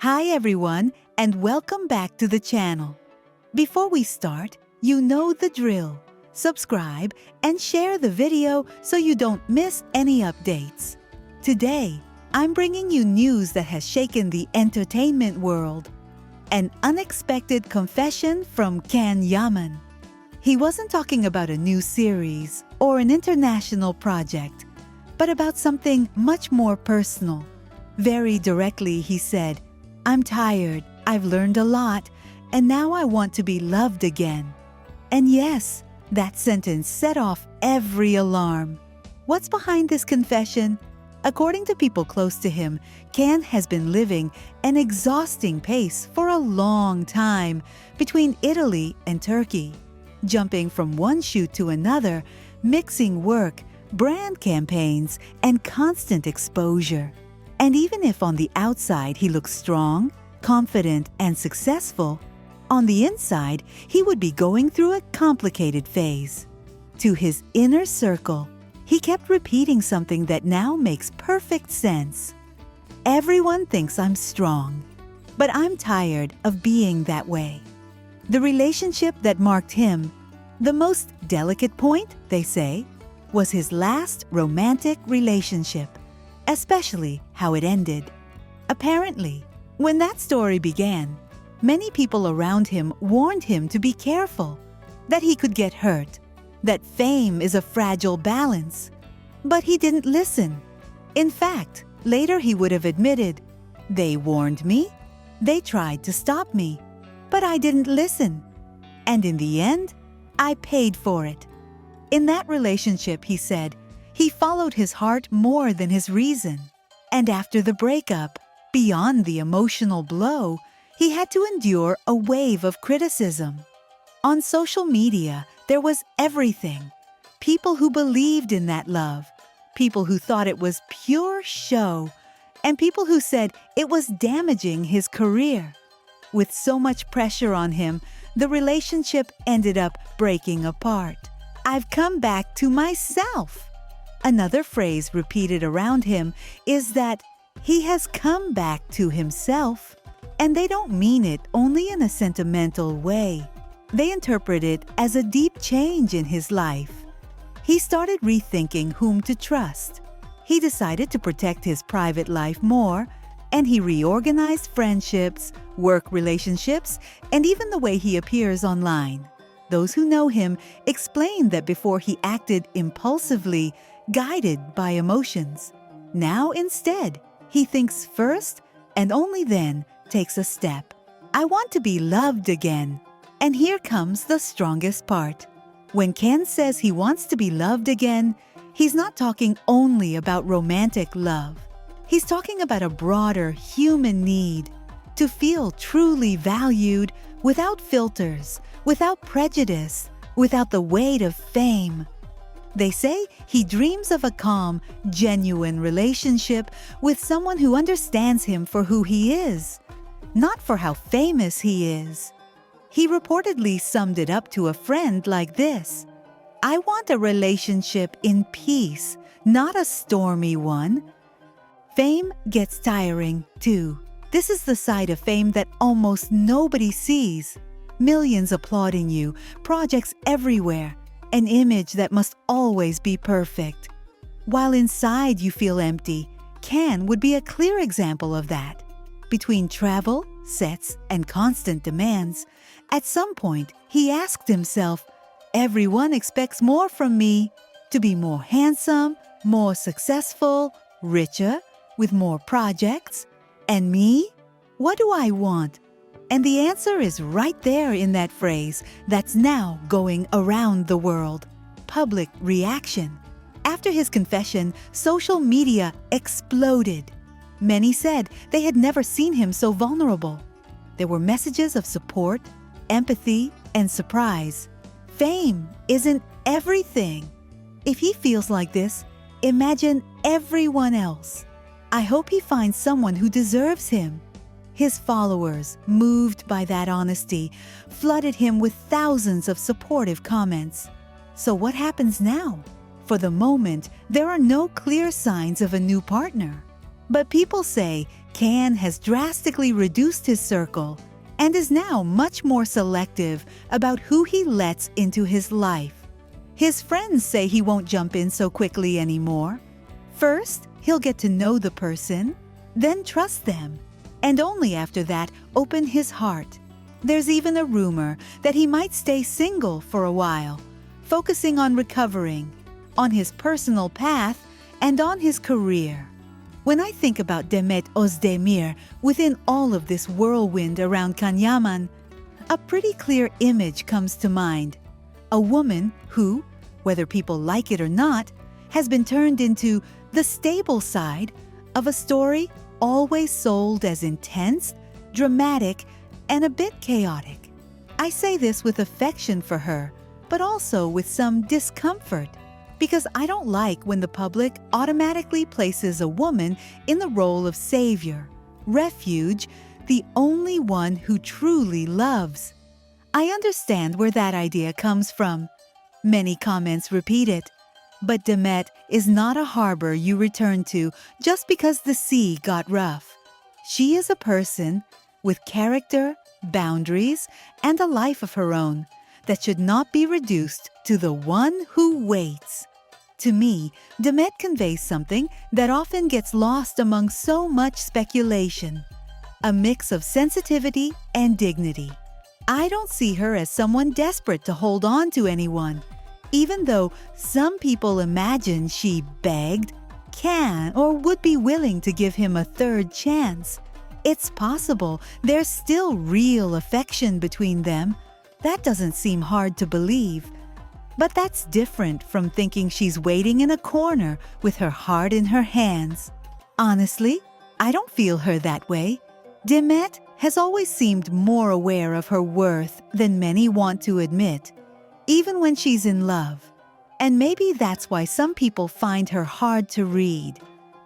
Hi everyone, and welcome back to the channel. Before we start, you know the drill. Subscribe and share the video so you don't miss any updates. Today, I'm bringing you news that has shaken the entertainment world. An unexpected confession from Yaman. He wasn't talking about a new series or an international project, but about something much more personal. Very directly, he said, "I'm tired, I've learned a lot, and now I want to be loved again." And yes, that sentence set off every alarm. What's behind this confession? According to people close to him, Can has been living an exhausting pace for a long time between Italy and Turkey, jumping from one shoot to another, mixing work, brand campaigns, and constant exposure. And even if on the outside he looks strong, confident, and successful, on the inside he would be going through a complicated phase. To his inner circle, he kept repeating something that now makes perfect sense. "Everyone thinks I'm strong, but I'm tired of being that way." The relationship that marked him, the most delicate point, they say, was his last romantic relationship, especially how it ended. Apparently, when that story began, many people around him warned him to be careful, that he could get hurt, that fame is a fragile balance. But he didn't listen. In fact, later he would have admitted, "They warned me, they tried to stop me, but I didn't listen. And in the end, I paid for it." In that relationship, he said, he followed his heart more than his reason. And after the breakup, beyond the emotional blow, he had to endure a wave of criticism. On social media, there was everything. People who believed in that love, people who thought it was pure show, and people who said it was damaging his career. With so much pressure on him, the relationship ended up breaking apart. "I've come back to myself." Another phrase repeated around him is that he has come back to himself. And they don't mean it only in a sentimental way. They interpret it as a deep change in his life. He started rethinking whom to trust. He decided to protect his private life more, and he reorganized friendships, work relationships, and even the way he appears online. Those who know him explain that before he acted impulsively, guided by emotions. Now instead, he thinks first and only then takes a step. "I want to be loved again." And here comes the strongest part. When Ken says he wants to be loved again, he's not talking only about romantic love. He's talking about a broader human need to feel truly valued without filters, without prejudice, without the weight of fame. They say he dreams of a calm, genuine relationship with someone who understands him for who he is, not for how famous he is. He reportedly summed it up to a friend like this: "I want a relationship in peace, not a stormy one." Fame gets tiring, too. This is the side of fame that almost nobody sees. Millions applauding you, projects everywhere, an image that must always be perfect. While inside you feel empty, Can would be a clear example of that. Between travel, sets, and constant demands, at some point he asked himself, "Everyone expects more from me, to be more handsome, more successful, richer, with more projects. And me? What do I want?" And the answer is right there in that phrase that's now going around the world: public reaction. After his confession, social media exploded. Many said they had never seen him so vulnerable. There were messages of support, empathy, and surprise. Fame isn't everything. If he feels like this, imagine everyone else. I hope he finds someone who deserves him. His followers, moved by that honesty, flooded him with thousands of supportive comments. So what happens now? For the moment, there are no clear signs of a new partner. But people say Can has drastically reduced his circle and is now much more selective about who he lets into his life. His friends say he won't jump in so quickly anymore. First, he'll get to know the person, then trust them, and only after that open his heart. There's even a rumor that he might stay single for a while, focusing on recovering, on his personal path, and on his career. When I think about Demet Özdemir within all of this whirlwind around Yaman, a pretty clear image comes to mind. A woman who, whether people like it or not, has been turned into the stable side of a story always sold as intense, dramatic, and a bit chaotic. I say this with affection for her, but also with some discomfort, because I don't like when the public automatically places a woman in the role of savior, refuge, the only one who truly loves. I understand where that idea comes from. Many comments repeat it. But Demet is not a harbor you return to just because the sea got rough. She is a person with character, boundaries, and a life of her own that should not be reduced to the one who waits. To me, Demet conveys something that often gets lost among so much speculation. A mix of sensitivity and dignity. I don't see her as someone desperate to hold on to anyone, even though some people imagine she begged, can, or would be willing to give him a third chance. It's possible there's still real affection between them. That doesn't seem hard to believe. But that's different from thinking she's waiting in a corner with her heart in her hands. Honestly, I don't feel her that way. Demet has always seemed more aware of her worth than many want to admit, even when she's in love. And maybe that's why some people find her hard to read,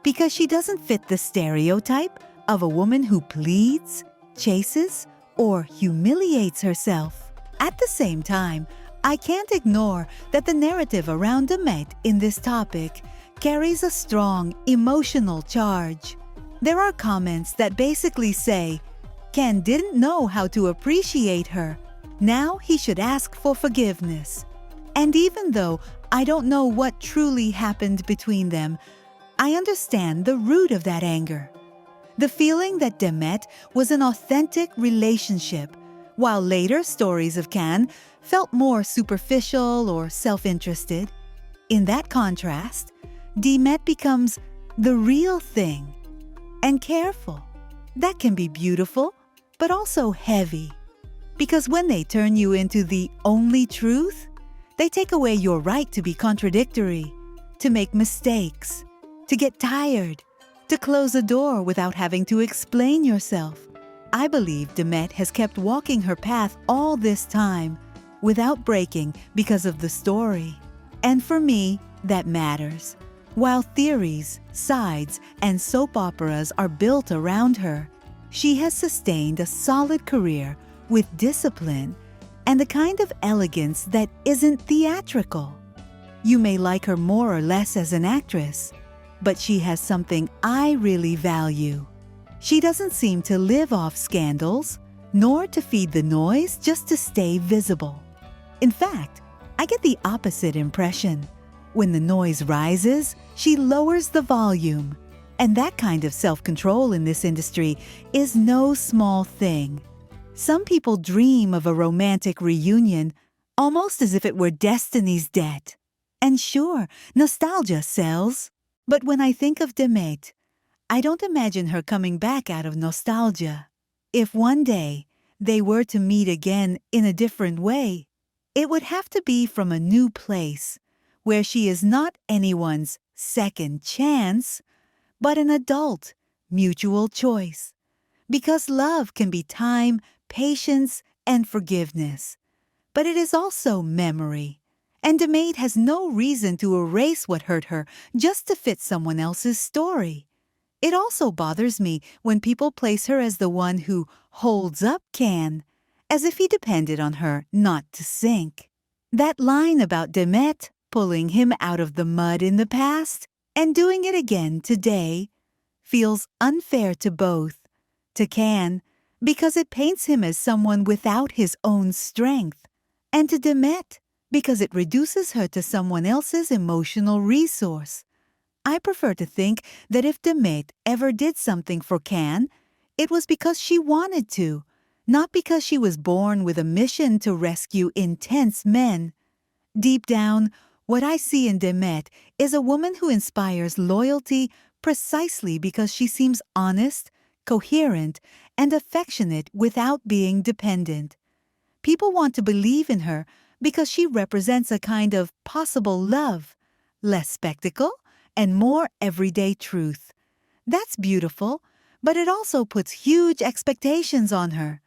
because she doesn't fit the stereotype of a woman who pleads, chases, or humiliates herself. At the same time, I can't ignore that the narrative around Demet in this topic carries a strong emotional charge. There are comments that basically say, Ken didn't know how to appreciate her. Now he should ask for forgiveness. And even though I don't know what truly happened between them, I understand the root of that anger. The feeling that Demet was an authentic relationship, while later stories of Can felt more superficial or self-interested. In that contrast, Demet becomes the real thing and careful. That can be beautiful, but also heavy. Because when they turn you into the only truth, they take away your right to be contradictory, to make mistakes, to get tired, to close a door without having to explain yourself. I believe Demet has kept walking her path all this time without breaking because of the story. And for me, that matters. While theories, sides, and soap operas are built around her, she has sustained a solid career with discipline and a kind of elegance that isn't theatrical. You may like her more or less as an actress, but she has something I really value. She doesn't seem to live off scandals, nor to feed the noise just to stay visible. In fact, I get the opposite impression. When the noise rises, she lowers the volume. And that kind of self-control in this industry is no small thing. Some people dream of a romantic reunion, almost as if it were destiny's debt. And sure, nostalgia sells. But when I think of Demet, I don't imagine her coming back out of nostalgia. If one day they were to meet again in a different way, it would have to be from a new place, where she is not anyone's second chance, but an adult, mutual choice. Because love can be time, patience, and forgiveness. But it is also memory. And Demet has no reason to erase what hurt her just to fit someone else's story. It also bothers me when people place her as the one who holds up Can, as if he depended on her not to sink. That line about Demet pulling him out of the mud in the past and doing it again today feels unfair to both. To Can, because it paints him as someone without his own strength. And to Demet, because it reduces her to someone else's emotional resource. I prefer to think that if Demet ever did something for Can, it was because she wanted to, not because she was born with a mission to rescue intense men. Deep down, what I see in Demet is a woman who inspires loyalty precisely because she seems honest, coherent, and affectionate without being dependent. People want to believe in her because she represents a kind of possible love, less spectacle and more everyday truth. That's beautiful, but it also puts huge expectations on her.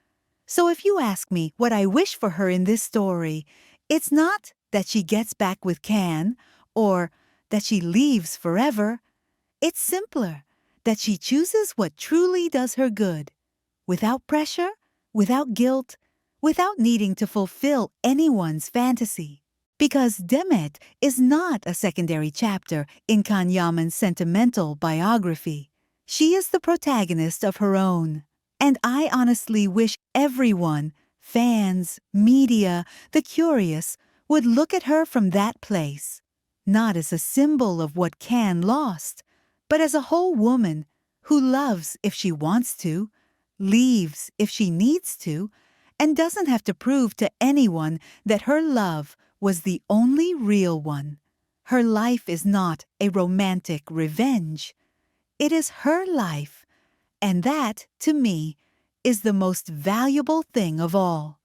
So if you ask me what I wish for her in this story, it's not that she gets back with Can or that she leaves forever. It's simpler, that she chooses what truly does her good, without pressure, without guilt, without needing to fulfill anyone's fantasy. Because Demet is not a secondary chapter in Can Yaman's sentimental biography. She is the protagonist of her own. And I honestly wish everyone, fans, media, the curious, would look at her from that place, not as a symbol of what Can lost, but as a whole woman who loves if she wants to, leaves if she needs to, and doesn't have to prove to anyone that her love was the only real one. Her life is not a romantic revenge. It is her life, and that, to me, is the most valuable thing of all.